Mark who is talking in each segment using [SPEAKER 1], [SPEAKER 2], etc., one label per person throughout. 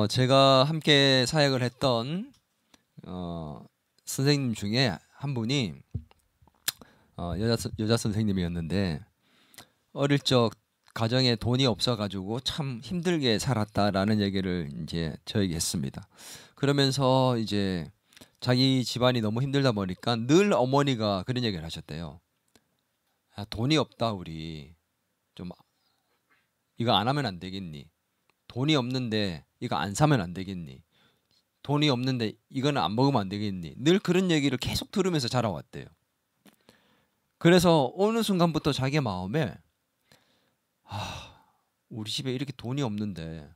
[SPEAKER 1] 제가 함께 사역을 했던 선생님 중에 한 분이 여자 선생님이었는데, 어릴 적 가정에 돈이 없어가지고 참 힘들게 살았다라는 얘기를 이제 저에게 했습니다. 그러면서 이제 자기 집안이 너무 힘들다 보니까 늘 어머니가 그런 얘기를 하셨대요. 야, 돈이 없다, 우리 좀 이거 안 하면 안 되겠니? 돈이 없는데 이거 안 사면 안 되겠니? 돈이 없는데 이거는 안 먹으면 안 되겠니? 늘 그런 얘기를 계속 들으면서 자라왔대요. 그래서 어느 순간부터 자기 마음에 우리 집에 이렇게 돈이 없는데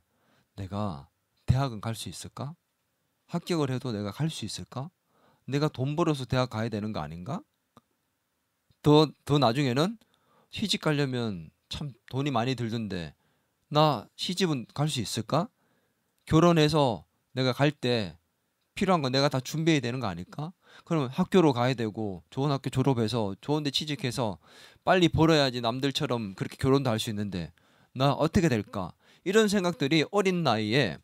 [SPEAKER 1] 내가 대학은 갈 수 있을까? 합격을 해도 내가 갈 수 있을까? 내가 돈 벌어서 대학 가야 되는 거 아닌가? 더 나중에는 시집 가려면 참 돈이 많이 들던데 나 시집은 갈 수 있을까? 결혼해서 내가 갈 때 필요한 거 내가 다 준비해야 되는 거 아닐까? 그러면 학교로 가야 되고 좋은 학교 졸업해서 좋은 데 취직해서 빨리 벌어야지 남들처럼 그렇게 결혼도 할 수 있는데 나 어떻게 될까? 이런 생각들이 어린 나이에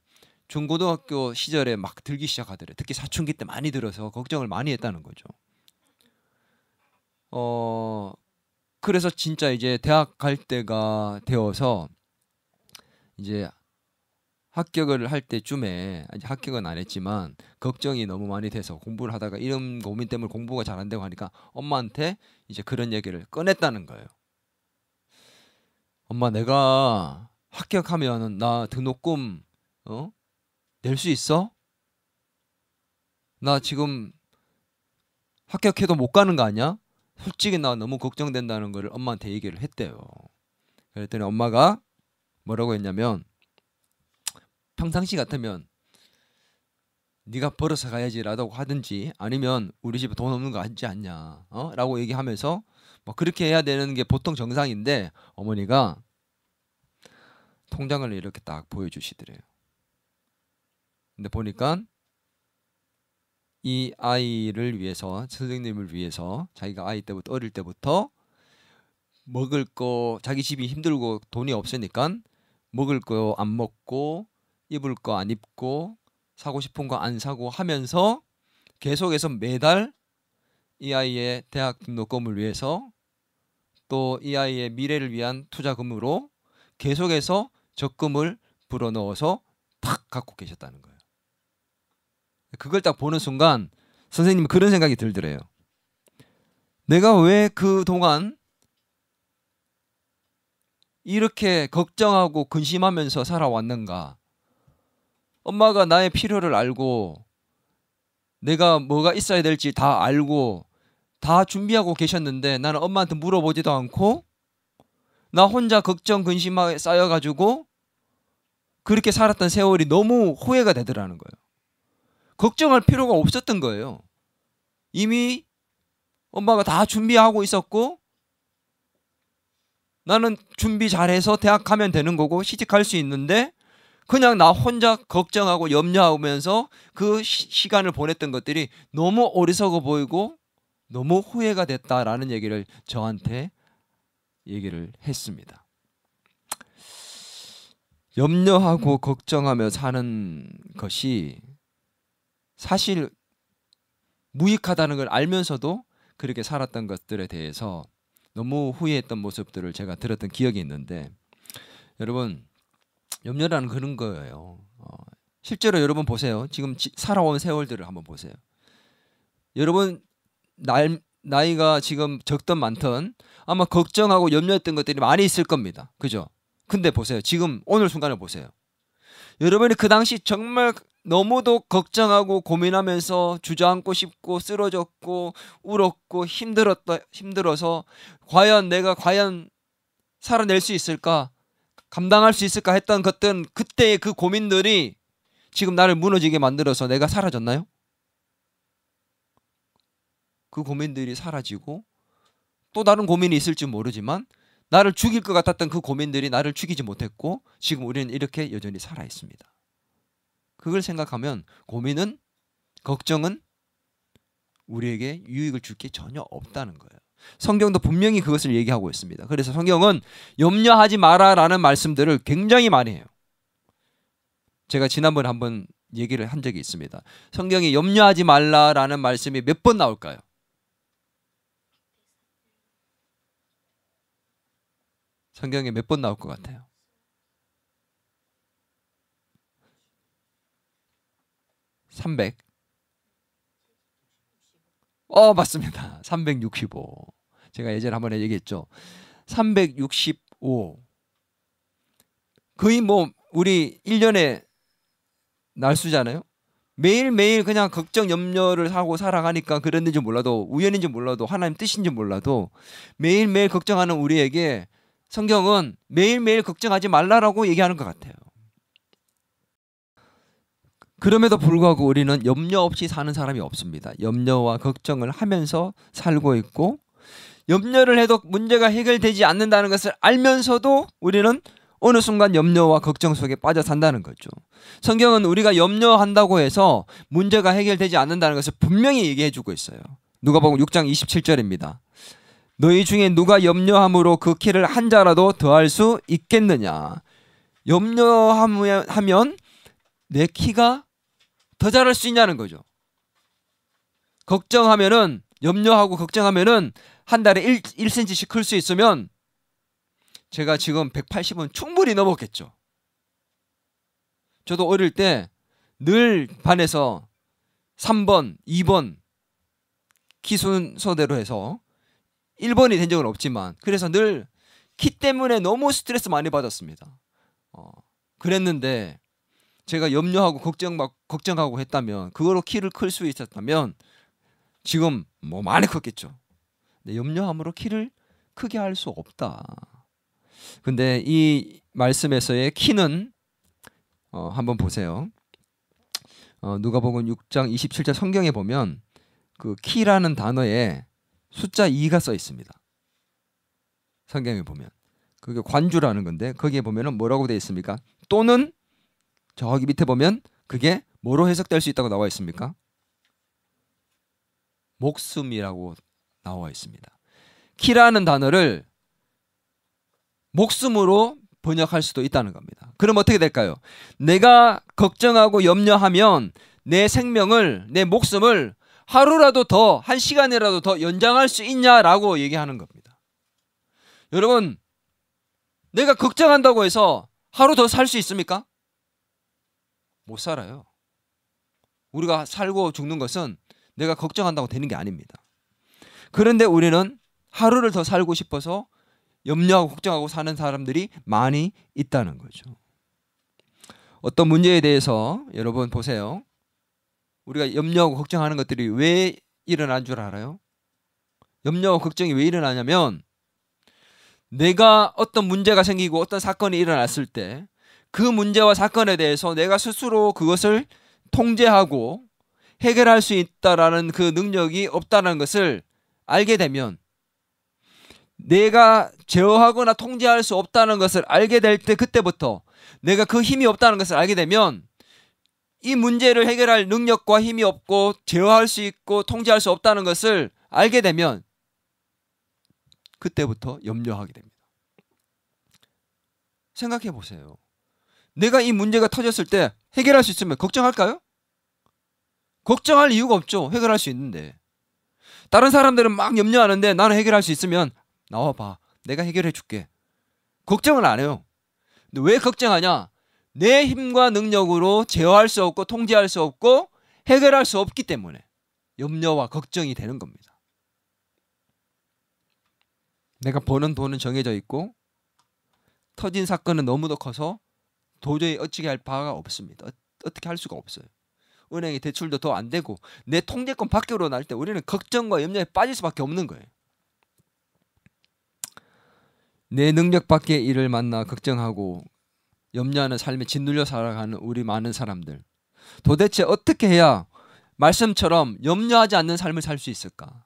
[SPEAKER 1] 중고등학교 시절에 막 들기 시작하더래. 특히 사춘기 때 많이 들어서 걱정을 많이 했다는 거죠. 그래서 진짜 이제 대학 갈 때가 되어서 이제 합격을 할 때쯤에, 아직 합격은 안 했지만 걱정이 너무 많이 돼서 공부를 하다가 이런 고민 때문에 공부가 잘 안 되고 하니까 엄마한테 이제 그런 얘기를 꺼냈다는 거예요. 엄마, 내가 합격하면 나 등록금 낼 수 있어? 나 지금 합격해도 못 가는 거 아니야? 솔직히 나 너무 걱정된다는 거를 엄마한테 얘기를 했대요. 그랬더니 엄마가 뭐라고 했냐면, 평상시 같으면 네가 벌어서 가야지라고 하든지 아니면 우리 집에 돈 없는 거 아니지 않냐 라고 얘기하면서 뭐 그렇게 해야 되는 게 보통 정상인데, 어머니가 통장을 이렇게 딱 보여주시더래요. 근데 보니까 이 아이를 위해서, 선생님을 위해서 자기가 아이 때부터, 어릴 때부터 먹을 거, 자기 집이 힘들고 돈이 없으니까 먹을 거 안 먹고 입을 거 안 입고 사고 싶은 거 안 사고 하면서 계속해서 매달 이 아이의 대학 등록금을 위해서, 또 이 아이의 미래를 위한 투자금으로 계속해서 적금을 불어넣어서 탁 갖고 계셨다는 거예요. 그걸 딱 보는 순간 선생님이 그런 생각이 들더래요. 내가 왜 그동안 이렇게 걱정하고 근심하면서 살아왔는가? 엄마가 나의 필요를 알고 내가 뭐가 있어야 될지 다 알고 다 준비하고 계셨는데 나는 엄마한테 물어보지도 않고 나 혼자 걱정 근심하게 쌓여가지고 그렇게 살았던 세월이 너무 후회가 되더라는 거예요. 걱정할 필요가 없었던 거예요. 이미 엄마가 다 준비하고 있었고 나는 준비 잘해서 대학 가면 되는 거고 시집갈 수 있는데 그냥 나 혼자 걱정하고 염려하면서 그 시간을 보냈던 것들이 너무 어리석어 보이고 너무 후회가 됐다라는 얘기를 저한테 얘기를 했습니다. 염려하고 걱정하며 사는 것이 사실 무익하다는 걸 알면서도 그렇게 살았던 것들에 대해서 너무 후회했던 모습들을 제가 들었던 기억이 있는데, 여러분, 염려라는 그런 거예요. 실제로 여러분 보세요. 지금 살아온 세월들을 한번 보세요. 여러분 나이가 지금 적든 많든 아마 걱정하고 염려했던 것들이 많이 있을 겁니다. 그죠? 근데 보세요. 지금 오늘 순간을 보세요. 여러분이 그 당시 정말 너무도 걱정하고 고민하면서 주저앉고 싶고 쓰러졌고 울었고 힘들어서 과연 내가 살아낼 수 있을까? 감당할 수 있을까 했던 것들은, 그때의 그 고민들이 지금 나를 무너지게 만들어서 내가 사라졌나요? 그 고민들이 사라지고 또 다른 고민이 있을지 모르지만 나를 죽일 것 같았던 그 고민들이 나를 죽이지 못했고 지금 우리는 이렇게 여전히 살아 있습니다. 그걸 생각하면 고민은, 걱정은 우리에게 유익을 줄 게 전혀 없다는 거예요. 성경도 분명히 그것을 얘기하고 있습니다. 그래서 성경은 염려하지 마라라는 말씀들을 굉장히 많이 해요. 제가 지난번에 한번 얘기를 한 적이 있습니다. 성경에 염려하지 말라라는 말씀이 몇 번 나올까요? 성경에 몇 번 나올 것 같아요? 300. 맞습니다. 365. 제가 예전에 한번 얘기했죠. 365. 거의 뭐 우리 1년에 날수잖아요. 매일매일 그냥 걱정 염려를 하고 살아가니까 그랬는지 몰라도, 우연인지 몰라도, 하나님 뜻인지 몰라도 매일매일 걱정하는 우리에게 성경은 매일매일 걱정하지 말라라고 얘기하는 것 같아요. 그럼에도 불구하고 우리는 염려 없이 사는 사람이 없습니다. 염려와 걱정을 하면서 살고 있고, 염려를 해도 문제가 해결되지 않는다는 것을 알면서도 우리는 어느 순간 염려와 걱정 속에 빠져 산다는 거죠. 성경은 우리가 염려한다고 해서 문제가 해결되지 않는다는 것을 분명히 얘기해 주고 있어요. 누가복음 6장 27절입니다. 너희 중에 누가 염려함으로 그 키를 한 자라도 더할 수 있겠느냐. 염려하면 내 키가 더 자랄 수 있냐는 거죠. 걱정하면은, 염려하고 걱정하면은 한 달에 1cm씩 클 수 있으면 제가 지금 180은 충분히 넘었겠죠. 저도 어릴 때 늘 반에서 3번, 2번 키 순서대로 해서 1번이 된 적은 없지만, 그래서 늘 키 때문에 너무 스트레스 많이 받았습니다. 그랬는데 제가 염려하고 걱정하고 했다면, 그거로 키를 클 수 있었다면 지금 뭐 많이 컸겠죠. 근데 염려함으로 키를 크게 할 수 없다. 근데 이 말씀에서의 키는 한번 보세요. 누가복음 6장 27절 성경에 보면 그 키라는 단어에 숫자 2가 써 있습니다. 성경에 보면 그게 관주라는 건데, 거기에 보면은 뭐라고 되어 있습니까? 또는 저기 밑에 보면 그게 뭐로 해석될 수 있다고 나와 있습니까? 목숨이라고 나와 있습니다. 키라는 단어를 목숨으로 번역할 수도 있다는 겁니다. 그럼 어떻게 될까요? 내가 걱정하고 염려하면 내 생명을, 내 목숨을 하루라도 더, 한 시간이라도 더 연장할 수 있냐라고 얘기하는 겁니다. 여러분, 내가 걱정한다고 해서 하루 더 살 수 있습니까? 못 살아요. 우리가 살고 죽는 것은 내가 걱정한다고 되는 게 아닙니다. 그런데 우리는 하루를 더 살고 싶어서 염려하고 걱정하고 사는 사람들이 많이 있다는 거죠. 어떤 문제에 대해서 여러분 보세요. 우리가 염려하고 걱정하는 것들이 왜 일어난 줄 알아요? 염려와 걱정이 왜 일어나냐면, 내가 어떤 문제가 생기고 어떤 사건이 일어났을 때 그 문제와 사건에 대해서 내가 스스로 그것을 통제하고 해결할 수 있다라는 그 능력이 없다는 것을 알게 되면, 내가 제어하거나 통제할 수 없다는 것을 알게 될 때, 그때부터 내가 그 힘이 없다는 것을 알게 되면, 이 문제를 해결할 능력과 힘이 없고 제어할 수 있고 통제할 수 없다는 것을 알게 되면 그때부터 염려하게 됩니다. 생각해 보세요. 내가 이 문제가 터졌을 때 해결할 수 있으면 걱정할까요? 걱정할 이유가 없죠. 해결할 수 있는데. 다른 사람들은 막 염려하는데 나는 해결할 수 있으면 나와봐, 내가 해결해 줄게. 걱정을 안 해요. 근데 왜 걱정하냐? 내 힘과 능력으로 제어할 수 없고 통제할 수 없고 해결할 수 없기 때문에 염려와 걱정이 되는 겁니다. 내가 버는 돈은 정해져 있고 터진 사건은 너무도 커서 도저히 어찌게 할 바가 없습니다. 어떻게 할 수가 없어요. 은행에 대출도 더 안 되고 내 통제권 밖으로 날 때 우리는 걱정과 염려에 빠질 수밖에 없는 거예요. 내 능력 밖의 일을 만나 걱정하고 염려하는 삶에 짓눌려 살아가는 우리 많은 사람들, 도대체 어떻게 해야 말씀처럼 염려하지 않는 삶을 살 수 있을까?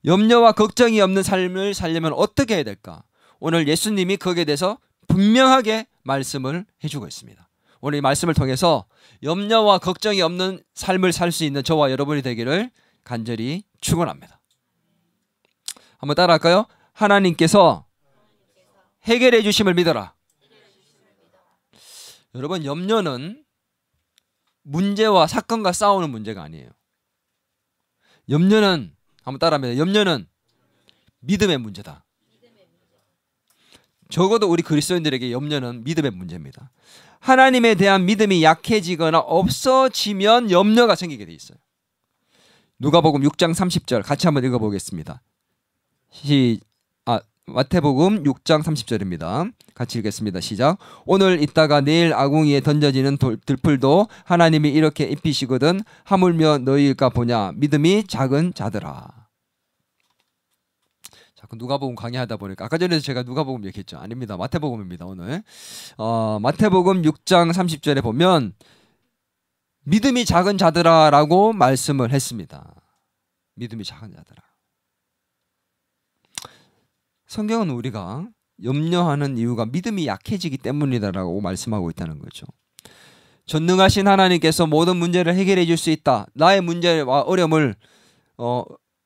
[SPEAKER 1] 염려와 걱정이 없는 삶을 살려면 어떻게 해야 될까? 오늘 예수님이 거기에 대해서 분명하게 말씀을 해주고 있습니다. 오늘 이 말씀을 통해서 염려와 걱정이 없는 삶을 살 수 있는 저와 여러분이 되기를 간절히 축원합니다. 한번 따라할까요? 하나님께서 해결해 주심을 믿어라. 여러분, 염려는 문제와 사건과 싸우는 문제가 아니에요. 염려는, 한번 따라합니다. 염려는 믿음의 문제다. 적어도 우리 그리스도인들에게 염려는 믿음의 문제입니다. 하나님에 대한 믿음이 약해지거나 없어지면 염려가 생기게 돼 있어요. 누가복음 6장 30절 같이 한번 읽어보겠습니다. 마태복음 6장 30절입니다. 같이 읽겠습니다. 시작. 오늘 있다가 내일 아궁이에 던져지는 들풀도 하나님이 이렇게 입히시거든 하물며 너희일까 보냐. 믿음이 작은 자들아. 자꾸 누가복음 강의하다 보니까 아까 전에도 제가 누가복음 얘기했죠. 아닙니다. 마태복음입니다. 오늘 마태복음 6장 30절에 보면 믿음이 작은 자들아 라고 말씀을 했습니다. 믿음이 작은 자들아. 성경은 우리가 염려하는 이유가 믿음이 약해지기 때문이다라고 말씀하고 있다는 거죠. 전능하신 하나님께서 모든 문제를 해결해 줄 수 있다. 나의 문제와 어려움을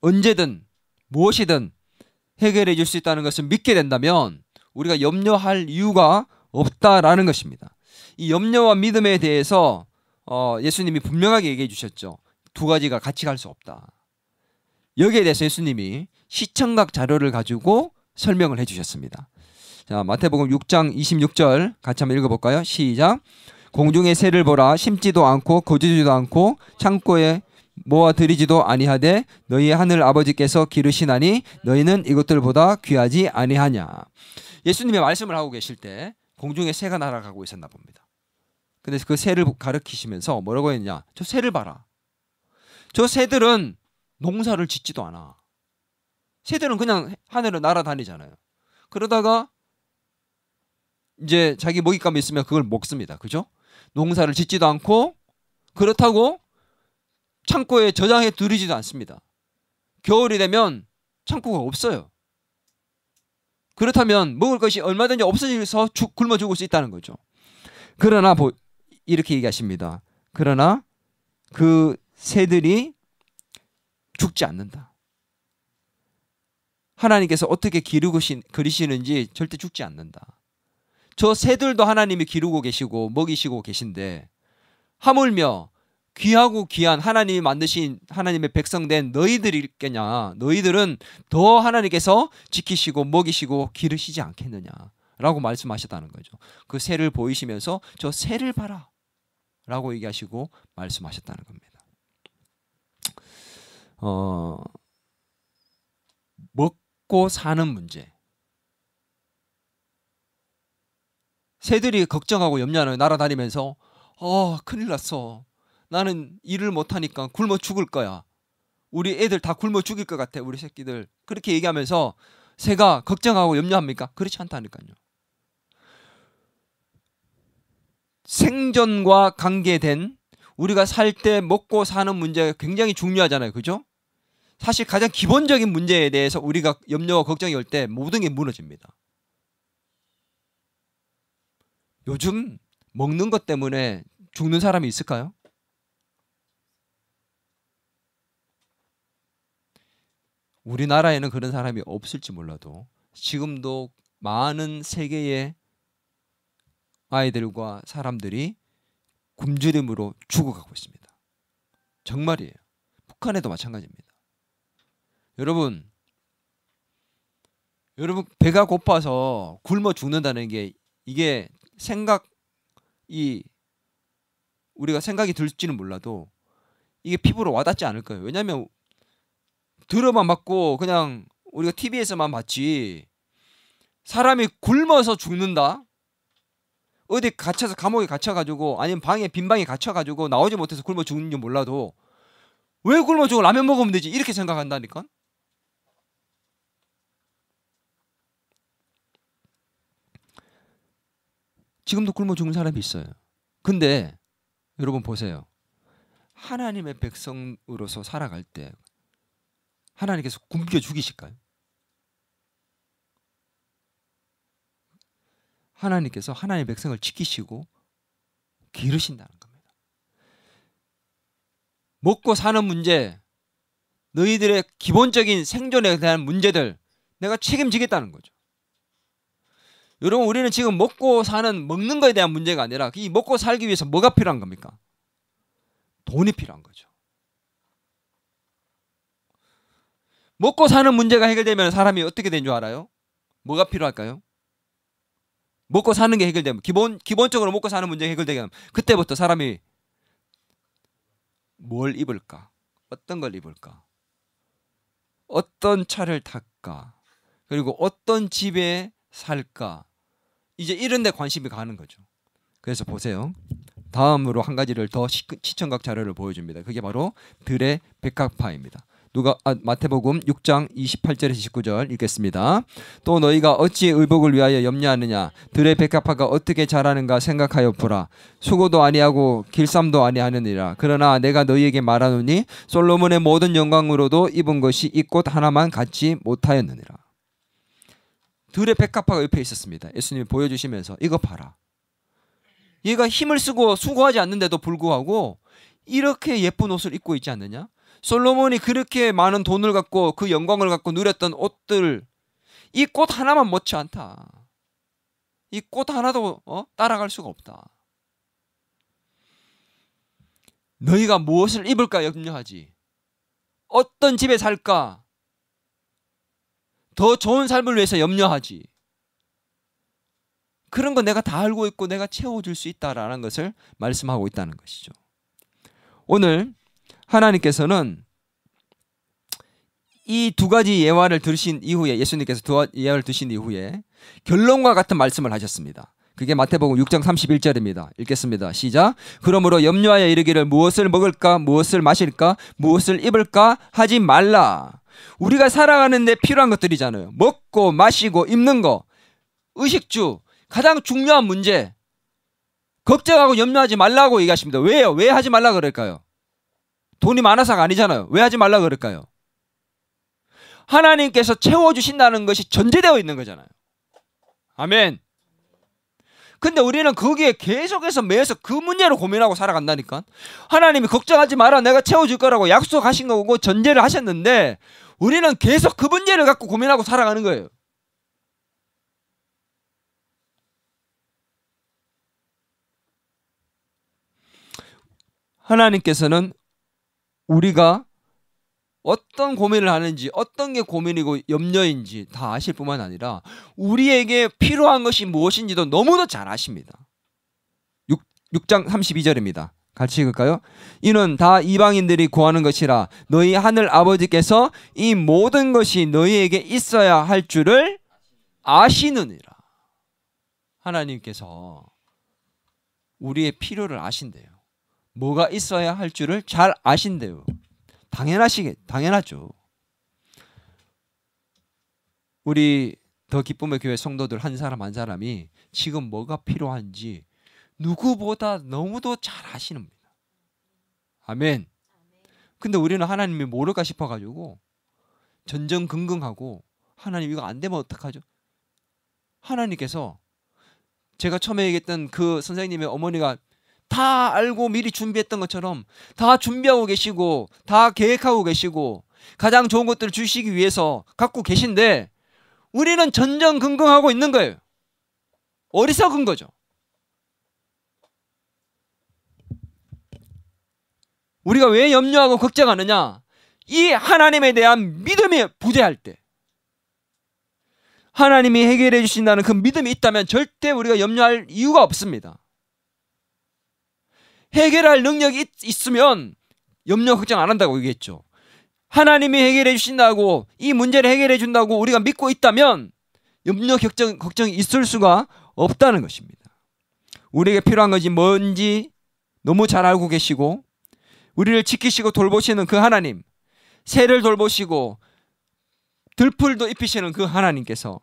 [SPEAKER 1] 언제든 무엇이든 해결해 줄 수 있다는 것을 믿게 된다면 우리가 염려할 이유가 없다라는 것입니다. 이 염려와 믿음에 대해서 예수님이 분명하게 얘기해 주셨죠. 두 가지가 같이 갈 수 없다. 여기에 대해서 예수님이 시청각 자료를 가지고 설명을 해주셨습니다. 자, 마태복음 6장 26절 같이 한번 읽어볼까요? 시작. 공중의 새를 보라. 심지도 않고 거두지도 않고 창고에 모아들이지도 아니하되 너희의 하늘 아버지께서 기르시나니 너희는 이것들보다 귀하지 아니하냐. 예수님의 말씀을 하고 계실 때 공중에 새가 날아가고 있었나 봅니다. 근데 그 새를 가리키시면서 뭐라고 했냐. 저 새를 봐라. 저 새들은 농사를 짓지도 않아. 새들은 그냥 하늘을 날아다니잖아요. 그러다가 이제 자기 먹잇감이 있으면 그걸 먹습니다. 그죠? 농사를 짓지도 않고 그렇다고 창고에 저장해 두르지도 않습니다. 겨울이 되면 창고가 없어요. 그렇다면 먹을 것이 얼마든지 없어져서 굶어 죽을 수 있다는 거죠. 그러나 이렇게 얘기하십니다. 그러나 그 새들이 죽지 않는다. 하나님께서 어떻게 기르시는지 절대 죽지 않는다. 저 새들도 하나님이 기르고 계시고 먹이시고 계신데 하물며 귀하고 귀한 하나님이 만드신 하나님의 백성된 너희들이 있겠냐. 너희들은 더 하나님께서 지키시고 먹이시고 기르시지 않겠느냐 라고 말씀하셨다는 거죠. 그 새를 보이시면서 저 새를 봐라 라고 얘기하시고 말씀하셨다는 겁니다. 먹고 사는 문제. 새들이 걱정하고 염려하는 날아다니면서 큰일 났어. 나는 일을 못하니까 굶어 죽을 거야. 우리 애들 다 굶어 죽일 것 같아. 우리 새끼들. 그렇게 얘기하면서 새가 걱정하고 염려합니까? 그렇지 않다니까요. 생존과 관계된 우리가 살 때 먹고 사는 문제가 굉장히 중요하잖아요. 그죠? 사실 가장 기본적인 문제에 대해서 우리가 염려와 걱정이 올 때 모든 게 무너집니다. 요즘 먹는 것 때문에 죽는 사람이 있을까요? 우리나라에는 그런 사람이 없을지 몰라도 지금도 많은 세계의 아이들과 사람들이 굶주림으로 죽어가고 있습니다. 정말이에요. 북한에도 마찬가지입니다. 여러분 배가 고파서 굶어 죽는다는 게 이게 우리가 생각이 들지는 몰라도 이게 피부로 와닿지 않을 거예요. 왜냐하면 들어만 맞고 그냥 우리가 TV에서만 봤지 사람이 굶어서 죽는다? 어디 갇혀서 감옥에 갇혀가지고 아니면 빈 방에 갇혀가지고 나오지 못해서 굶어 죽는지 몰라도 왜 굶어 죽어? 라면 먹으면 되지 이렇게 생각한다니까. 지금도 굶어 죽는 사람이 있어요. 근데 여러분 보세요. 하나님의 백성으로서 살아갈 때 하나님께서 굶겨 죽이실까요? 하나님께서 하나님의 백성을 지키시고 기르신다는 겁니다. 먹고 사는 문제, 너희들의 기본적인 생존에 대한 문제들 내가 책임지겠다는 거죠. 여러분, 우리는 지금 먹는 거에 대한 문제가 아니라 이 먹고 살기 위해서 뭐가 필요한 겁니까? 돈이 필요한 거죠. 먹고 사는 문제가 해결되면 사람이 어떻게 된 줄 알아요? 뭐가 필요할까요? 먹고 사는 게 해결되면, 기본적으로 먹고 사는 문제가 해결되게 하면 그때부터 사람이 뭘 입을까? 어떤 걸 입을까? 어떤 차를 탈까? 그리고 어떤 집에 살까? 이제 이런 데 관심이 가는 거죠. 그래서 보세요. 다음으로 한 가지를 더 시청각 자료를 보여줍니다. 그게 바로 들의 백합화입니다. 마태복음 6장 28절에서 29절 읽겠습니다. 또 너희가 어찌 의복을 위하여 염려하느냐? 들의 백합화가 어떻게 자라는가 생각하여 보라. 수고도 아니하고 길쌈도 아니하느니라. 그러나 내가 너희에게 말하노니 솔로몬의 모든 영광으로도 입은 것이 이 꽃 하나만 갖지 못하였느니라. 들의 백합화가 옆에 있었습니다. 예수님이 보여주시면서 이거 봐라. 얘가 힘을 쓰고 수고하지 않는데도 불구하고 이렇게 예쁜 옷을 입고 있지 않느냐? 솔로몬이 그렇게 많은 돈을 갖고 그 영광을 갖고 누렸던 옷들, 이 꽃 하나만 못지 않다. 이 꽃 하나도 따라갈 수가 없다. 너희가 무엇을 입을까 염려하지. 어떤 집에 살까? 더 좋은 삶을 위해서 염려하지. 그런 거 내가 다 알고 있고 내가 채워줄 수 있다라는 것을 말씀하고 있다는 것이죠. 오늘 하나님께서는 이 두 가지 예화를 들으신 이후에, 예수님께서 두 예화를 드신 이후에 결론과 같은 말씀을 하셨습니다. 그게 마태복음 6장 31절입니다. 읽겠습니다. 시작. 그러므로 염려하여 이르기를 무엇을 먹을까, 무엇을 마실까, 무엇을 입을까 하지 말라. 우리가 살아가는 데 필요한 것들이잖아요. 먹고 마시고 입는 거, 의식주, 가장 중요한 문제. 걱정하고 염려하지 말라고 얘기하십니다. 왜요? 왜 하지 말라 그럴까요? 돈이 많아서가 아니잖아요. 왜 하지 말라 그럴까요? 하나님께서 채워주신다는 것이 전제되어 있는 거잖아요. 아멘. 근데 우리는 거기에 계속해서 매여서 그 문제로 고민하고 살아간다니까. 하나님이 걱정하지 마라, 내가 채워줄 거라고 약속하신 거고 전제를 하셨는데 우리는 계속 그 문제를 갖고 고민하고 살아가는 거예요. 하나님께서는 우리가 어떤 고민을 하는지, 어떤 게 고민이고 염려인지 다 아실 뿐만 아니라 우리에게 필요한 것이 무엇인지도 너무도 잘 아십니다. 6장 32절입니다. 같이 읽을까요? 이는 다 이방인들이 구하는 것이라 너희 하늘 아버지께서 이 모든 것이 너희에게 있어야 할 줄을 아시느니라. 하나님께서 우리의 필요를 아신대요. 뭐가 있어야 할 줄을 잘 아신대요. 당연하죠. 우리 더 기쁨의 교회 성도들 한 사람 한 사람이 지금 뭐가 필요한지 누구보다 너무도 잘 아시는 겁니다. 아멘. 근데 우리는 하나님이 모를까 싶어가지고 전전긍긍하고 하나님 이거 안 되면 어떡하죠? 하나님께서 제가 처음에 얘기했던 그 선생님의 어머니가 다 알고 미리 준비했던 것처럼 다 준비하고 계시고 다 계획하고 계시고 가장 좋은 것들을 주시기 위해서 갖고 계신데 우리는 전전긍긍하고 있는 거예요. 어리석은 거죠. 우리가 왜 염려하고 걱정하느냐? 이 하나님에 대한 믿음이 부재할 때, 하나님이 해결해 주신다는 그 믿음이 있다면 절대 우리가 염려할 이유가 없습니다. 해결할 능력이 있으면 염려 걱정 안 한다고 얘기했죠. 하나님이 해결해 주신다고, 이 문제를 해결해 준다고 우리가 믿고 있다면 염려 걱정이 있을 수가 없다는 것입니다. 우리에게 필요한 것이 뭔지 너무 잘 알고 계시고 우리를 지키시고 돌보시는 그 하나님, 새를 돌보시고 들풀도 입히시는 그 하나님께서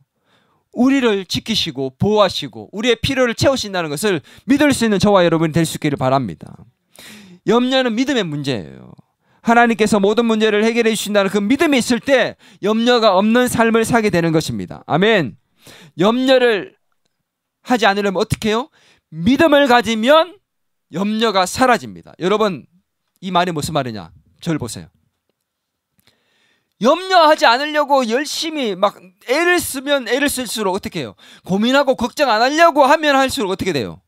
[SPEAKER 1] 우리를 지키시고 보호하시고 우리의 필요를 채우신다는 것을 믿을 수 있는 저와 여러분이 될 수 있기를 바랍니다. 염려는 믿음의 문제예요. 하나님께서 모든 문제를 해결해 주신다는 그 믿음이 있을 때 염려가 없는 삶을 살게 되는 것입니다. 아멘. 염려를 하지 않으려면 어떻게 해요? 믿음을 가지면 염려가 사라집니다. 여러분, 이 말이 무슨 말이냐? 저를 보세요. 염려하지 않으려고 열심히 막 애를 쓰면 애를 쓸수록 어떻게 해요? 고민하고 걱정 안 하려고 하면 할수록 어떻게 돼요?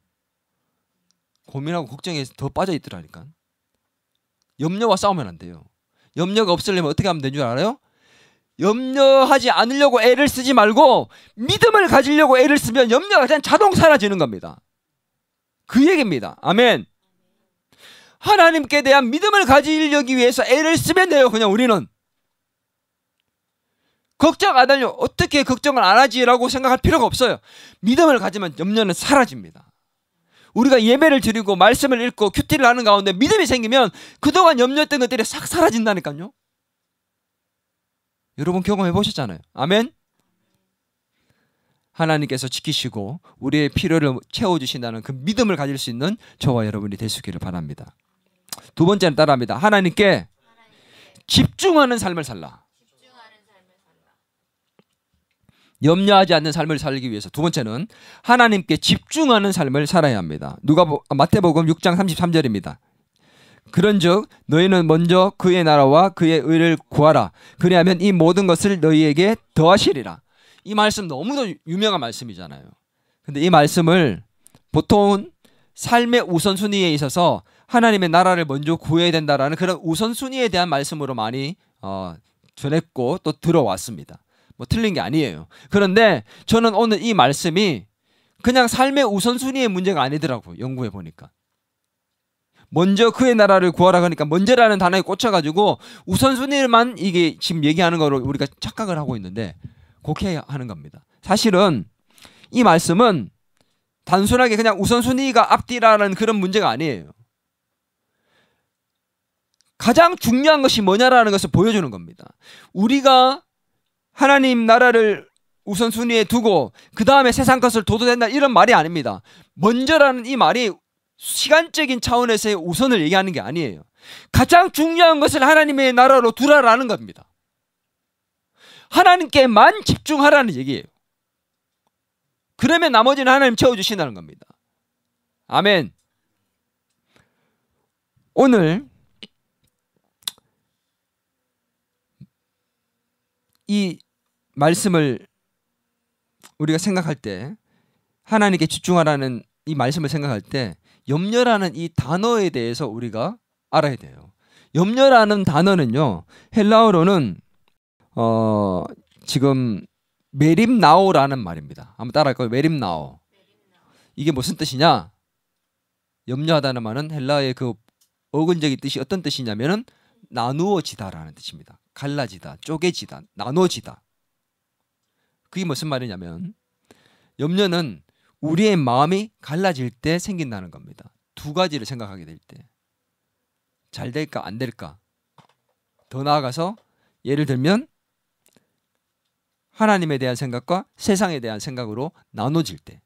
[SPEAKER 1] 고민하고 걱정에 더 빠져 있더라니까. 염려와 싸우면 안 돼요. 염려가 없으려면 어떻게 하면 되는 줄 알아요? 염려하지 않으려고 애를 쓰지 말고 믿음을 가지려고 애를 쓰면 염려가 그냥 자동 사라지는 겁니다. 그 얘기입니다. 아멘. 하나님께 대한 믿음을 가지려기 위해서 애를 쓰면 돼요. 그냥 우리는 걱정 안 하려 어떻게 걱정을 안 하지라고 생각할 필요가 없어요. 믿음을 가지면 염려는 사라집니다. 우리가 예배를 드리고 말씀을 읽고 큐티를 하는 가운데 믿음이 생기면 그동안 염려했던 것들이 싹 사라진다니까요. 여러분 경험해 보셨잖아요. 아멘. 하나님께서 지키시고 우리의 필요를 채워주신다는 그 믿음을 가질 수 있는 저와 여러분이 될 수 있기를 바랍니다. 두 번째는 따라합니다. 하나님께 집중하는 삶을 살라. 염려하지 않는 삶을 살기 위해서 두 번째는 하나님께 집중하는 삶을 살아야 합니다. 마태복음 6장 33절입니다. 그런즉 너희는 먼저 그의 나라와 그의 의를 구하라. 그리하면 이 모든 것을 너희에게 더하시리라. 이 말씀 너무도 유명한 말씀이잖아요. 근데 이 말씀을 보통 삶의 우선순위에 있어서 하나님의 나라를 먼저 구해야 된다라는 그런 우선순위에 대한 말씀으로 많이 전했고 또 들어왔습니다. 뭐 틀린 게 아니에요. 그런데 저는 오늘 이 말씀이 그냥 삶의 우선순위의 문제가 아니더라고요. 연구해 보니까. 먼저 그의 나라를 구하라 하니까 먼저라는 단어에 꽂혀가지고 우선순위만 이게 지금 얘기하는 거로 우리가 착각을 하고 있는데 그렇게 하는 겁니다. 사실은 이 말씀은 단순하게 그냥 우선순위가 앞뒤라는 그런 문제가 아니에요. 가장 중요한 것이 뭐냐라는 것을 보여주는 겁니다. 우리가 하나님 나라를 우선순위에 두고 그 다음에 세상 것을 둬도 된다 이런 말이 아닙니다. 먼저라는 이 말이 시간적인 차원에서의 우선을 얘기하는 게 아니에요. 가장 중요한 것을 하나님의 나라로 두라라는 겁니다. 하나님께만 집중하라는 얘기예요. 그러면 나머지는 하나님 채워주신다는 겁니다. 아멘. 오늘 이 말씀을 우리가 생각할 때 하나님께 집중하라는 이 말씀을 생각할 때 염려라는 이 단어에 대해서 우리가 알아야 돼요. 염려라는 단어는요 헬라어로는 지금 메림나오라는 말입니다. 한번 따라할까요? 메림나오. 이게 무슨 뜻이냐? 염려하다는 말은 헬라어의 그 어근적인 뜻이 어떤 뜻이냐면은 나누어지다라는 뜻입니다. 갈라지다, 쪼개지다, 나눠지다. 그게 무슨 말이냐면 염려는 우리의 마음이 갈라질 때 생긴다는 겁니다. 두 가지를 생각하게 될 때. 잘 될까 안 될까. 더 나아가서 예를 들면 하나님에 대한 생각과 세상에 대한 생각으로 나눠질 때.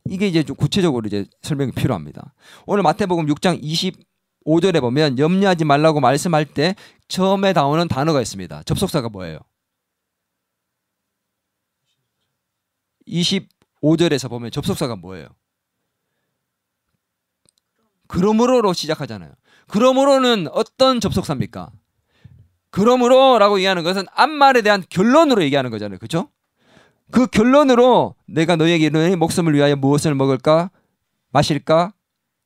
[SPEAKER 1] 이게 이제 좀 구체적으로 이제 설명이 필요합니다. 오늘 마태복음 6장 25절에 보면 염려하지 말라고 말씀할 때 처음에 나오는 단어가 있습니다. 접속사가 뭐예요? 25절에서 보면 접속사가 뭐예요? 그러므로로 시작하잖아요. 그러므로는 어떤 접속사입니까? 그러므로라고 얘기하는 것은 앞말에 대한 결론으로 얘기하는 거잖아요. 그렇죠? 그 결론으로 내가 너에게 너의 목숨을 위하여 무엇을 먹을까? 마실까?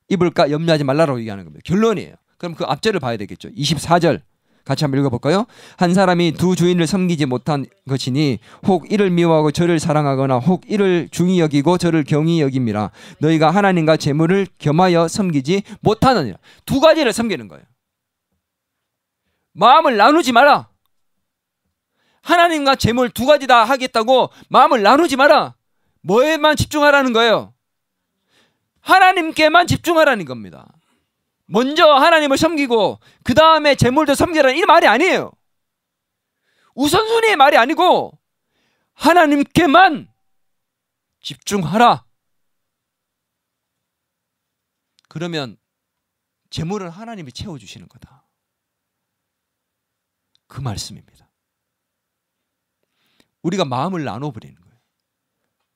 [SPEAKER 1] 입을까? 염려하지 말라라고 얘기하는 겁니다. 결론이에요. 그럼 그 앞절을 봐야 되겠죠. 24절 같이 한번 읽어볼까요? 한 사람이 두 주인을 섬기지 못한 것이니 혹 이를 미워하고 저를 사랑하거나 혹 이를 중히 여기고 저를 경히 여김이라. 너희가 하나님과 재물을 겸하여 섬기지 못하느니라. 두 가지를 섬기는 거예요. 마음을 나누지 마라. 하나님과 재물 두 가지 다 하겠다고 마음을 나누지 마라. 뭐에만 집중하라는 거예요? 하나님께만 집중하라는 겁니다. 먼저 하나님을 섬기고 그 다음에 재물도 섬기라는 이 말이 아니에요. 우선순위의 말이 아니고 하나님께만 집중하라. 그러면 재물은 하나님이 채워주시는 거다. 그 말씀입니다. 우리가 마음을 나눠버리는 거예요.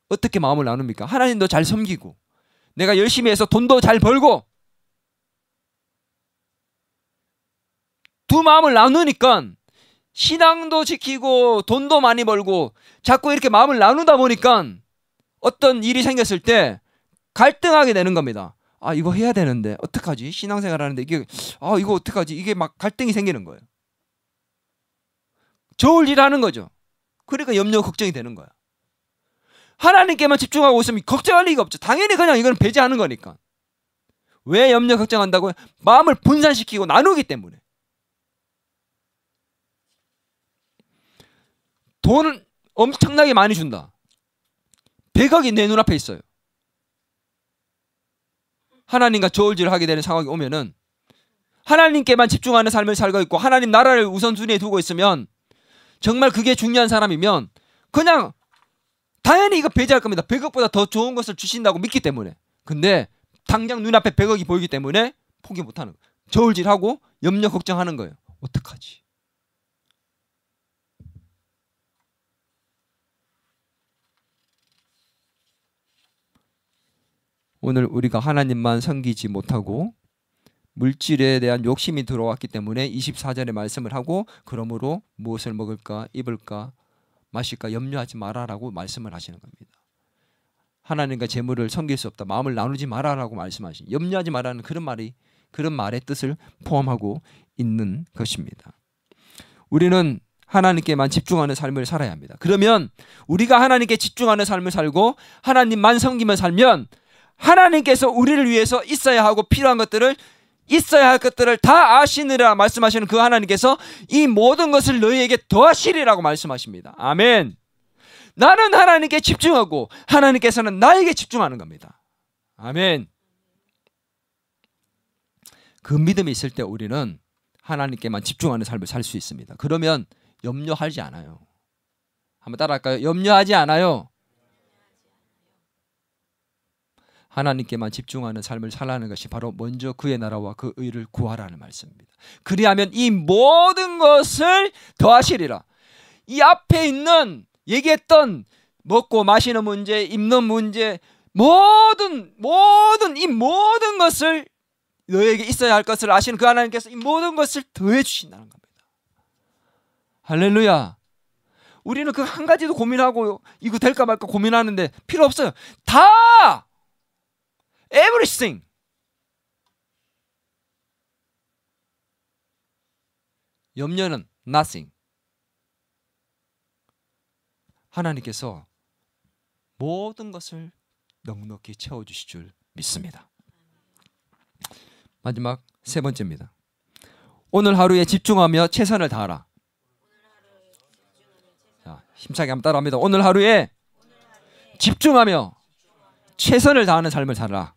[SPEAKER 1] 어떻게 마음을 나눕니까? 하나님도 잘 섬기고 내가 열심히 해서 돈도 잘 벌고 두 마음을 나누니까 신앙도 지키고 돈도 많이 벌고 자꾸 이렇게 마음을 나누다 보니까 어떤 일이 생겼을 때 갈등하게 되는 겁니다. 아, 이거 해야 되는데 어떡하지? 신앙생활 하는데 이게 이거 어떡하지? 이게 막 갈등이 생기는 거예요. 저울질하는 거죠. 그러니까 염려 걱정이 되는 거야. 하나님께만 집중하고 있으면 걱정할 리가 없죠. 당연히 그냥 이건 배제하는 거니까. 왜 염려 걱정한다고요? 마음을 분산시키고 나누기 때문에. 돈을 엄청나게 많이 준다. 100억이 내 눈앞에 있어요. 하나님과 저울질을 하게 되는 상황이 오면은 하나님께만 집중하는 삶을 살고 있고 하나님 나라를 우선순위에 두고 있으면 정말 그게 중요한 사람이면 그냥 당연히 이거 배제할 겁니다. 100억보다 더 좋은 것을 주신다고 믿기 때문에. 근데 당장 눈앞에 100억이 보이기 때문에 포기 못하는 거예요. 저울질하고 염려 걱정하는 거예요. 어떡하지? 오늘 우리가 하나님만 섬기지 못하고 물질에 대한 욕심이 들어왔기 때문에 24절의 말씀을 하고 그러므로 무엇을 먹을까 입을까 마실까 염려하지 마라라고 말씀을 하시는 겁니다. 하나님과 재물을 섬길 수 없다. 마음을 나누지 마라라고 말씀하신 염려하지 마라는 그런 말의 뜻을 포함하고 있는 것입니다. 우리는 하나님께만 집중하는 삶을 살아야 합니다. 그러면 우리가 하나님께 집중하는 삶을 살고 하나님만 섬기며 살면 하나님께서 우리를 위해서 있어야 하고 필요한 것들을 있어야 할 것들을 다 아시느라 말씀하시는 그 하나님께서 이 모든 것을 너희에게 더하시리라고 말씀하십니다. 아멘. 나는 하나님께 집중하고 하나님께서는 나에게 집중하는 겁니다. 아멘. 그 믿음이 있을 때 우리는 하나님께만 집중하는 삶을 살 수 있습니다. 그러면 염려하지 않아요. 한번 따라할까요? 염려하지 않아요. 하나님께만 집중하는 삶을 살라는 것이 바로 먼저 그의 나라와 그 의를 구하라는 말씀입니다. 그리하면 이 모든 것을 더하시리라. 이 앞에 있는 얘기했던 먹고 마시는 문제, 입는 문제, 모든 것을 너에게 있어야 할 것을 아시는 그 하나님께서 이 모든 것을 더해 주신다는 겁니다. 할렐루야. 우리는 그 한 가지도 고민하고 이거 될까 말까 고민하는데 필요 없어요. 다 everything. 염려는 nothing. 하나님께서 모든 것을 넉넉히 채워주실 줄 믿습니다. 마지막 세 번째입니다. 오늘 하루에 집중하며 최선을 다하라. 자, 힘차게 한번 따라합니다. 오늘 하루에 집중하며 최선을 다하는 삶을 살아라.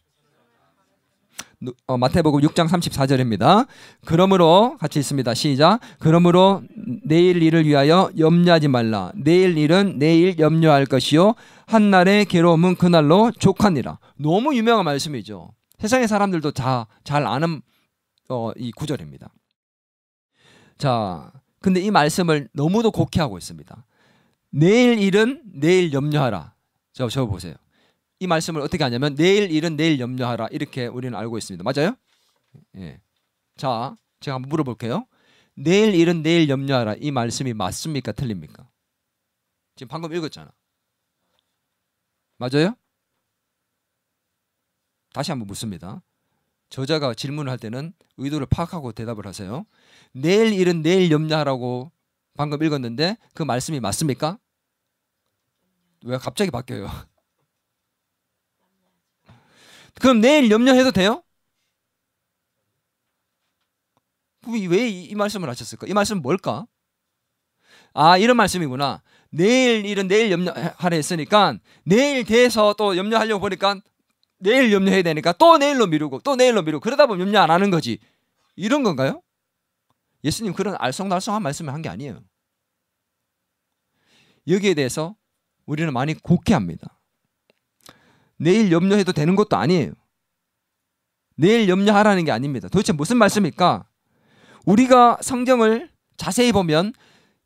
[SPEAKER 1] 마태복음 6장 34절입니다. 그러므로 같이 있습니다. 시작. 그러므로 내일 일을 위하여 염려하지 말라. 내일 일은 내일 염려할 것이요 한날의 괴로움은 그날로 족하니라. 너무 유명한 말씀이죠. 세상의 사람들도 다 잘 아는 이 구절입니다. 자, 근데 이 말씀을 너무도 곡해하고 있습니다. 내일 일은 내일 염려하라. 저 보세요. 이 말씀을 어떻게 하냐면 내일 일은 내일 염려하라 이렇게 우리는 알고 있습니다. 맞아요? 예. 자, 제가 한번 물어볼게요. 내일 일은 내일 염려하라 이 말씀이 맞습니까? 틀립니까? 지금 방금 읽었잖아. 맞아요? 다시 한번 묻습니다. 저자가 질문을 할 때는 의도를 파악하고 대답을 하세요. 내일 일은 내일 염려하라고 방금 읽었는데 그 말씀이 맞습니까? 왜 갑자기 바뀌어요? 그럼 내일 염려해도 돼요? 왜 이 말씀을 하셨을까? 이 말씀은 뭘까? 아, 이런 말씀이구나. 내일 일은 내일 염려하라 했으니까 내일 돼서 또 염려하려고 보니까 내일 염려해야 되니까 또 내일로 미루고 또 내일로 미루고 그러다 보면 염려 안 하는 거지. 이런 건가요? 예수님 그런 알쏭달쏭한 말씀을 한 게 아니에요. 여기에 대해서 우리는 많이 곡해합니다. 내일 염려해도 되는 것도 아니에요. 내일 염려하라는 게 아닙니다. 도대체 무슨 말씀일까? 우리가 성경을 자세히 보면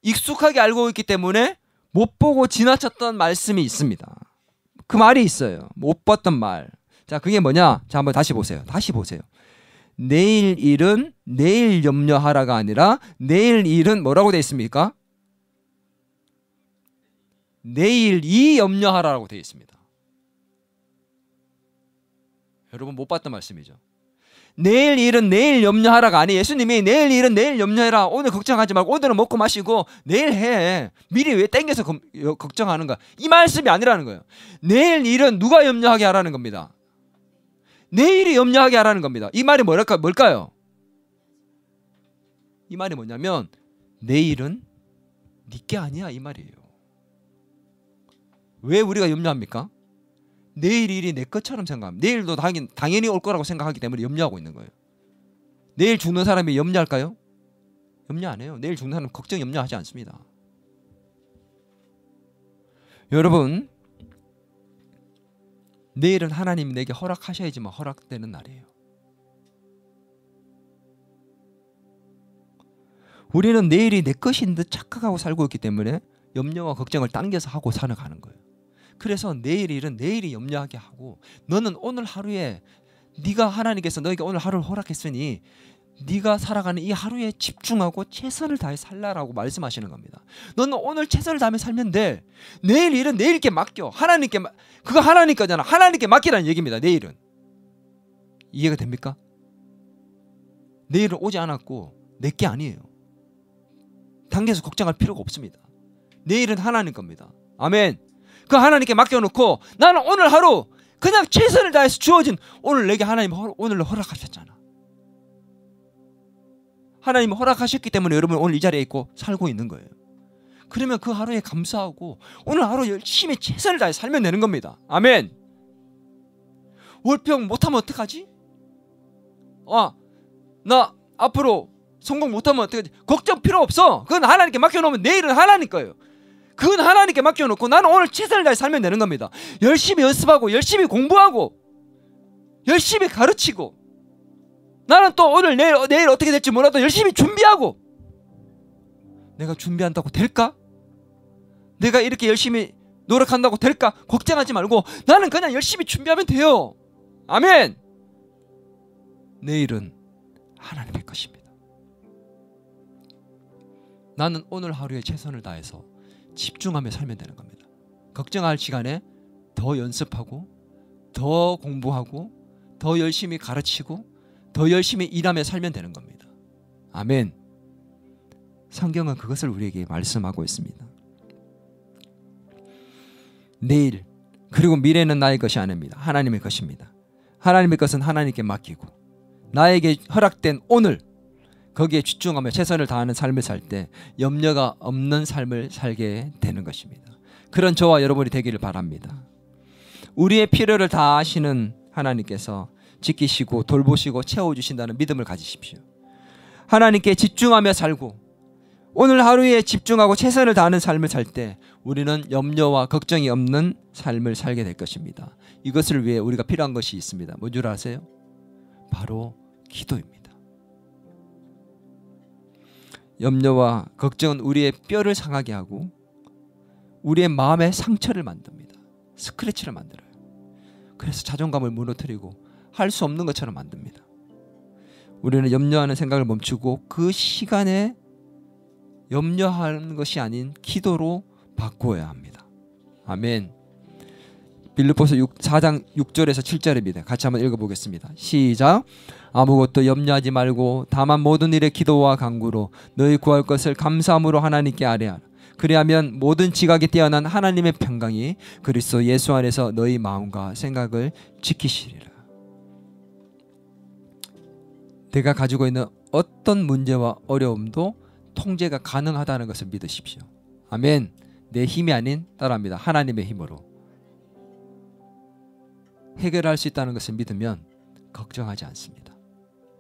[SPEAKER 1] 익숙하게 알고 있기 때문에 못 보고 지나쳤던 말씀이 있습니다. 그 말이 있어요. 못 봤던 말. 자, 그게 뭐냐? 자, 한번 다시 보세요. 다시 보세요. 내일 일은 내일 염려하라가 아니라 내일 일은 뭐라고 되어 있습니까? 내일이 염려하라고 되어 있습니다. 여러분 못 봤던 말씀이죠. 내일 일은 내일 염려하라가 아니, 예수님이 내일 일은 내일 염려해라, 오늘 걱정하지 말고 오늘은 먹고 마시고 내일 해, 미리 왜 땡겨서 걱정하는가, 이 말씀이 아니라는 거예요. 내일 일은 누가 염려하게 하라는 겁니다. 내일이 염려하게 하라는 겁니다. 이 말이 뭘까요? 이 말이 뭐냐면 내일은 네 게 아니야, 이 말이에요. 왜 우리가 염려합니까? 내일 일이 내 것처럼 생각합니다. 내일도 당연히 올 거라고 생각하기 때문에 염려하고 있는 거예요. 내일 죽는 사람이 염려할까요? 염려 안 해요. 내일 죽는 사람은 걱정 염려하지 않습니다. 여러분, 내일은 하나님이 내게 허락하셔야지만 허락되는 날이에요. 우리는 내일이 내 것인 듯 착각하고 살고 있기 때문에 염려와 걱정을 당겨서 하고 살아가는 거예요. 그래서 내일 일은 내일이 염려하게 하고, 너는 오늘 하루에 네가 하나님께서 너에게 오늘 하루를 허락했으니 네가 살아가는 이 하루에 집중하고 최선을 다해 살라라고 말씀하시는 겁니다. 너는 오늘 최선을 다해 살면 돼. 내일 일은 내일께 맡겨. 하나님께, 그거 하나님 거잖아. 하나님께 맡기라는 얘기입니다. 내일은. 이해가 됩니까? 내일은 오지 않았고 내 게 아니에요. 당겨서 걱정할 필요가 없습니다. 내일은 하나님 겁니다. 아멘. 그 하나님께 맡겨놓고 나는 오늘 하루 그냥 최선을 다해서 주어진, 오늘 내게 하나님 오늘로 허락하셨잖아. 하나님 허락하셨기 때문에 여러분 오늘 이 자리에 있고 살고 있는 거예요. 그러면 그 하루에 감사하고 오늘 하루 열심히 최선을 다해 살면 되는 겁니다. 아멘. 월평 못하면 어떡하지? 나 앞으로 성공 못하면 어떡하지? 걱정 필요 없어. 그건 하나님께 맡겨놓으면 내일은 하나님 거예요. 그건 하나님께 맡겨놓고 나는 오늘 최선을 다해 살면 되는 겁니다. 열심히 연습하고 열심히 공부하고 열심히 가르치고, 나는 또 오늘 내일 어떻게 될지 몰라도 열심히 준비하고. 내가 준비한다고 될까? 내가 이렇게 열심히 노력한다고 될까? 걱정하지 말고 나는 그냥 열심히 준비하면 돼요. 아멘. 내일은 하나님의 것입니다. 나는 오늘 하루에 최선을 다해서 집중하며 살면 되는 겁니다. 걱정할 시간에 더 연습하고 더 공부하고 더 열심히 가르치고 더 열심히 일하며 살면 되는 겁니다. 아멘. 성경은 그것을 우리에게 말씀하고 있습니다. 내일 그리고 미래는 나의 것이 아닙니다. 하나님의 것입니다. 하나님의 것은 하나님께 맡기고 나에게 허락된 오늘, 거기에 집중하며 최선을 다하는 삶을 살 때 염려가 없는 삶을 살게 되는 것입니다. 그런 저와 여러분이 되기를 바랍니다. 우리의 필요를 다 아시는 하나님께서 지키시고 돌보시고 채워주신다는 믿음을 가지십시오. 하나님께 집중하며 살고 오늘 하루에 집중하고 최선을 다하는 삶을 살 때 우리는 염려와 걱정이 없는 삶을 살게 될 것입니다. 이것을 위해 우리가 필요한 것이 있습니다. 뭔 줄 아세요? 바로 기도입니다. 염려와 걱정은 우리의 뼈를 상하게 하고 우리의 마음에 상처를 만듭니다. 스크래치를 만들어요. 그래서 자존감을 무너뜨리고 할 수 없는 것처럼 만듭니다. 우리는 염려하는 생각을 멈추고 그 시간에 염려하는 것이 아닌 기도로 바꾸어야 합니다. 아멘. 빌립보서 4장 6절에서 7절입니다. 같이 한번 읽어보겠습니다. 시작. 아무것도 염려하지 말고 다만 모든 일에 기도와 간구로 너희 구할 것을 감사함으로 하나님께 아뢰하라. 그리하면 모든 지각에 뛰어난 하나님의 평강이 그리스도 예수 안에서 너희 마음과 생각을 지키시리라. 내가 가지고 있는 어떤 문제와 어려움도 통제가 가능하다는 것을 믿으십시오. 아멘. 내 힘이 아닌, 따라합니다, 하나님의 힘으로 해결할 수 있다는 것을 믿으면 걱정하지 않습니다.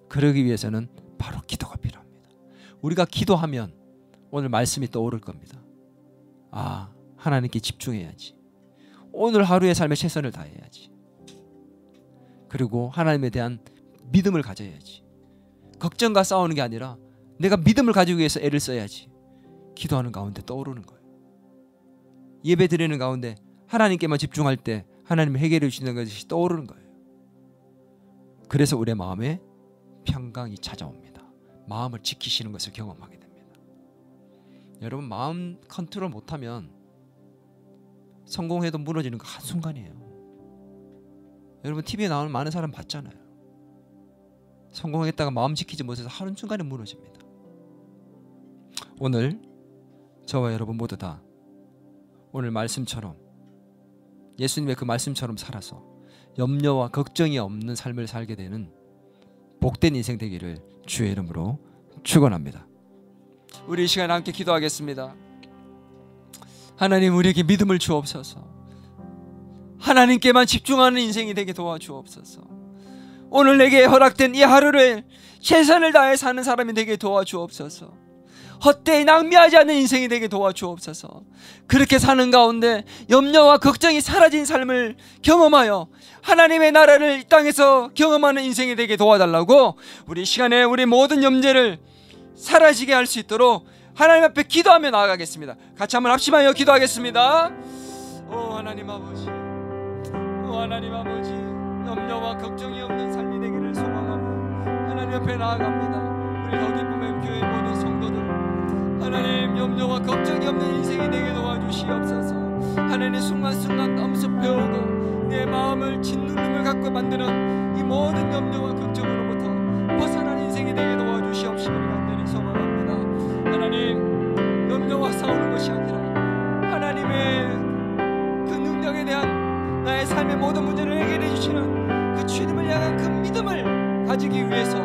[SPEAKER 1] 그러기 위해서는 바로 기도가 필요합니다. 우리가 기도하면 오늘 말씀이 떠오를 겁니다. 하나님께 집중해야지. 오늘 하루의 삶에 최선을 다해야지. 그리고 하나님에 대한 믿음을 가져야지. 걱정과 싸우는 게 아니라 내가 믿음을 가지기 위해서 애를 써야지. 기도하는 가운데 떠오르는 거예요. 예배 드리는 가운데 하나님께만 집중할 때 하나님이 해결해 주시는 것이 떠오르는 거예요. 그래서 우리의 마음에 평강이 찾아옵니다. 마음을 지키시는 것을 경험하게 됩니다. 여러분, 마음 컨트롤 못하면 성공해도 무너지는 거 한순간이에요. 여러분, TV에 나오는 많은 사람 봤잖아요. 성공했다가 마음 지키지 못해서 한순간에 무너집니다. 오늘 저와 여러분 모두 다 오늘 말씀처럼, 예수님의 그 말씀처럼 살아서 염려와 걱정이 없는 삶을 살게 되는 복된 인생 되기를 주의 이름으로 축원합니다. 우리 이 시간에 함께 기도하겠습니다. 하나님, 우리에게 믿음을 주옵소서. 하나님께만 집중하는 인생이 되게 도와주옵소서. 오늘 내게 허락된 이 하루를 최선을 다해 사는 사람이 되게 도와주옵소서. 헛되이 낭비하지 않는 인생이 되게 도와주옵소서. 그렇게 사는 가운데 염려와 걱정이 사라진 삶을 경험하여 하나님의 나라를 이 땅에서 경험하는 인생이 되게 도와달라고, 우리 시간에 우리 모든 염려를 사라지게 할 수 있도록 하나님 앞에 기도하며 나아가겠습니다. 같이 한번 합심하여 기도하겠습니다. 오 하나님 아버지, 오 하나님 아버지, 염려와 걱정이 없는 삶이 되기를 소망하고 하나님 앞에 나아갑니다. 우리 더 기쁨의 교회 모든 성도들, 하나님, 염려와 걱정이 없는 인생이 되게 도와주시옵소서. 하나님, 순간순간 엄습해오고 내 마음을 짓누름을 갖고 만드는 이 모든 염려와 걱정으로부터 벗어난 인생이 되게 도와주시옵시기를 간절히 소망합니다. 하나님, 염려와 싸우는 것이 아니라 하나님의 그 능력에 대한 나의 삶의 모든 문제를 해결해 주시는 그 주님을 향한 그 믿음을 가지기 위해서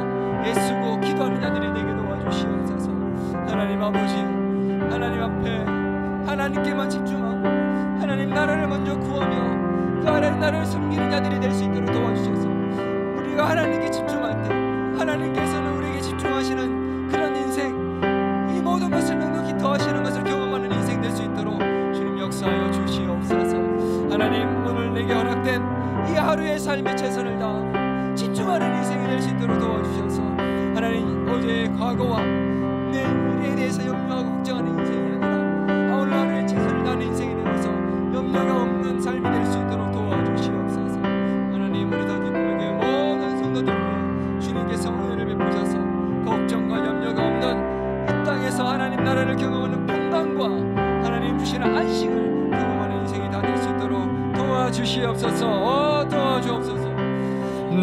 [SPEAKER 1] 애쓰고 기도하는 자들이 되게 도와주시옵소서. 하나님 아버지, 하나님 앞에 하나님께만 집중하고 하나님 나라를 먼저 구하며 그 하나님 나라를 섬기는 자들이 될 수 있도록 도와주셔서 우리가 하나님께 집중할 때 하나님께서는 우리에게 집중하시는 그런 인생, 이 모든 것을 넉넉히 더하시는 것을 경험하는 인생 될 수 있도록 주님 역사하여 주시옵소서. 하나님, 오늘 내게 허락된 이 하루의 삶의 최선을 다하고 집중하는 인생이 될 수 있도록 도와주셔서 하나님, 어제의 과거와 내일에 대해서 염려하고 걱정하는 인생이 아니라 오늘 하루에 최선을 다하는 인생이 되어서 염려가 없는 삶이 될 수 있도록 도와주시옵소서. 하나님, 우리 더 기쁨에게 모든 성도들 위해 주님께서 은혜를 베푸셔서 걱정과 염려가 없는 이 땅에서 하나님 나라를 경험하는 평강과 하나님 주시는 안식을 경험하는 인생이 다 될 수 있도록 도와주시옵소서. 도와주옵소서.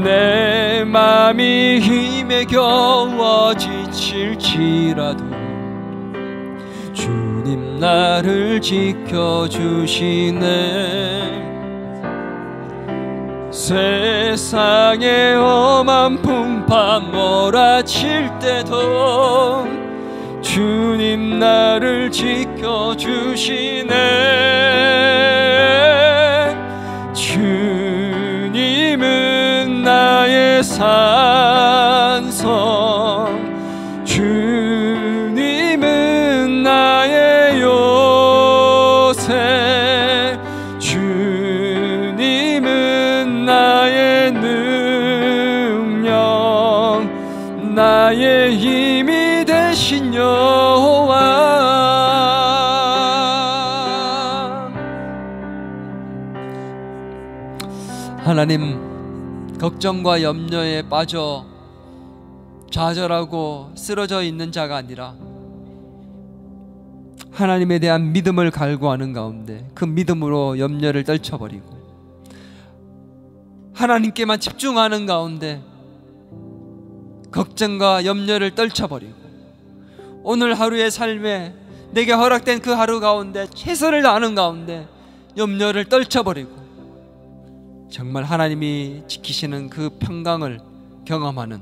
[SPEAKER 1] 내 맘이 힘에 겨워 지칠지라도 주님 나를 지켜주시네. 세상의 험한 풍파 몰아칠 때도 주님 나를 지켜주시네. 주님은 나의 산성, 주님은 나의 요새, 주님은 나의 능력, 나의 힘이 되신 여호와. 하나님, 걱정과 염려에 빠져 좌절하고 쓰러져 있는 자가 아니라 하나님에 대한 믿음을 갈구하는 가운데 그 믿음으로 염려를 떨쳐버리고 하나님께만 집중하는 가운데 걱정과 염려를 떨쳐버리고 오늘 하루의 삶에 내게 허락된 그 하루 가운데 최선을 다하는 가운데 염려를 떨쳐버리고 정말 하나님이 지키시는 그 평강을 경험하는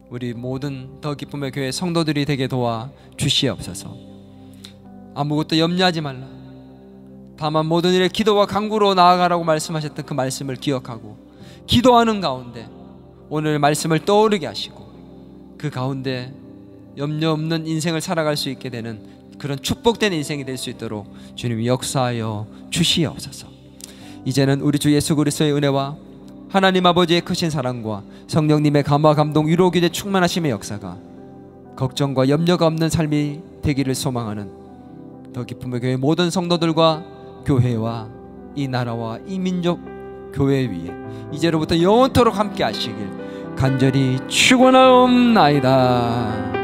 [SPEAKER 1] 우리 모든 더 기쁨의 교회 성도들이 되게 도와 주시옵소서. 아무것도 염려하지 말라, 다만 모든 일에 기도와 간구로 나아가라고 말씀하셨던 그 말씀을 기억하고 기도하는 가운데 오늘 말씀을 떠오르게 하시고 그 가운데 염려 없는 인생을 살아갈 수 있게 되는 그런 축복된 인생이 될 수 있도록 주님이 역사하여 주시옵소서. 이제는 우리 주 예수 그리스도의 은혜와 하나님 아버지의 크신 사랑과 성령님의 감화 감동 위로 기대 충만하심의 역사가 걱정과 염려가 없는 삶이 되기를 소망하는 더 기쁨의 교회 모든 성도들과 교회와 이 나라와 이 민족 교회 위에 이제로부터 영원토록 함께 하시길 간절히 축원하옵나이다.